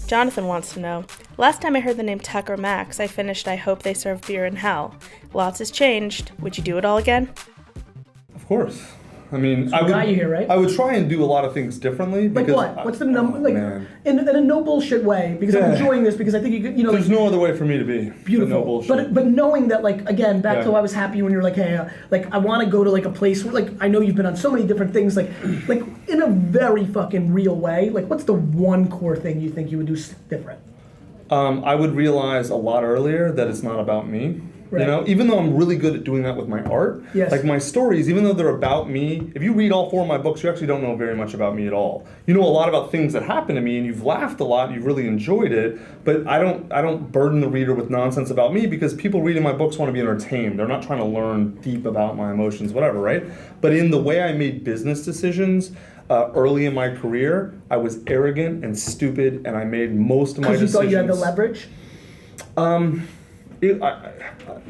Jonathan wants to know, last time I heard the name Tucker Max, I finished I Hope They Serve Beer in Hell. Lots has changed. Would you do it all again? Of course. I mean, I got you here, right? I would try and do a lot of things differently. Like because what? What's the number? In a no bullshit way, because Yeah. I'm enjoying this. Because I think There's no other way for me to be. beautiful. No bullshit. But knowing that, like, again, back to Yeah. I was happy when you're like, hey, like I want to go to like a place where, like, I know you've been on so many different things, like in a very fucking real way. Like, what's the one core thing you think you would do different? I would realize a lot earlier that it's not about me. Right. You know, even though I'm really good at doing that with my art, Yes. like my stories, even though they're about me, if you read all 4 of my books, you actually don't know very much about me at all. You know a lot about things that happened to me, and you've laughed a lot, and you've really enjoyed it, but I don't burden the reader with nonsense about me, because people reading my books want to be entertained. They're not trying to learn deep about my emotions, whatever, right? But in the way I made business decisions, early in my career, I was arrogant and stupid, and I made most of my decisions. Because you thought you had the leverage?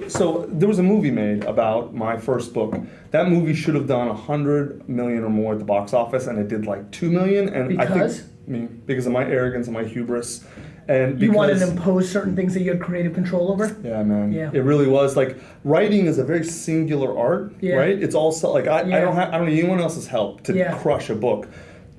So there was a movie made about my first book. That movie should have done 100 million or more at the box office, and it did like 2 million. And Because? Because of my arrogance and my hubris, and You because, wanted to impose certain things that you had creative control over? Yeah, man. Yeah. It really was. Like, writing is a very singular art, Yeah. right? It's also like I Yeah. don't need anyone else's help to Yeah. crush a book.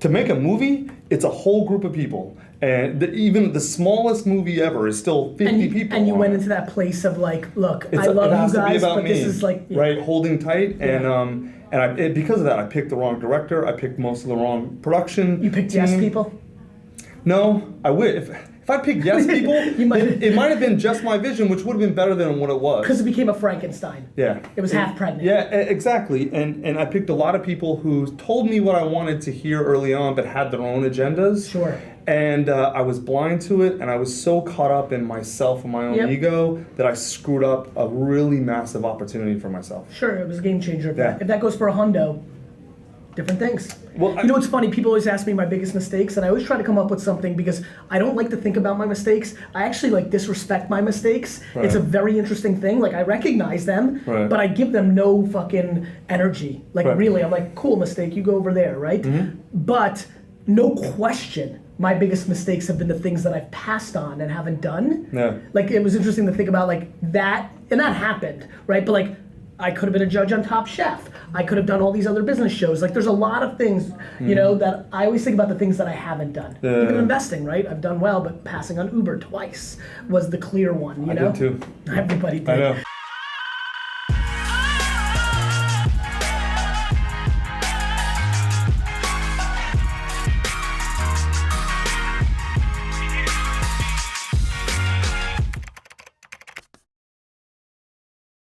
To make a movie, it's a whole group of people. And even the smallest movie ever is still 50 people. And you on went it. into that place of like, look, It I love has you to be guys, about but me, this is like, yeah. right, holding tight, Yeah. and because of that, I picked the wrong director. I picked most of the wrong production. You picked team. yes people? No, I would. If I picked yes people, it might have been just my vision, which would have been better than what it was. Because it became a Frankenstein. Yeah. It was half pregnant. Yeah, exactly. And I picked a lot of people who told me what I wanted to hear early on, but had their own agendas. Sure. And I was blind to it, and I was so caught up in myself and my own Yep. ego that I screwed up a really massive opportunity for myself. Sure, it was a game changer. Yeah. If that goes for a hundo, different things. Well, you know what's funny? People always ask me my biggest mistakes, and I always try to come up with something because I don't like to think about my mistakes. I actually like disrespect my mistakes. Right. It's a very interesting thing. Like I recognize them, Right. but I give them no fucking energy. Like Right. really, I'm like, cool mistake, you go over there, right? Mm-hmm. But no question, my biggest mistakes have been the things that I've passed on and haven't done. Yeah. Like it was interesting to think about like that, and that happened, right? But like I could have been a judge on Top Chef. I could have done all these other business shows. Like there's a lot of things, you know, that I always think about the things that I haven't done. Yeah. Even investing, right? I've done well, but passing on Uber twice was the clear one, you know? I did too. Everybody did. I know.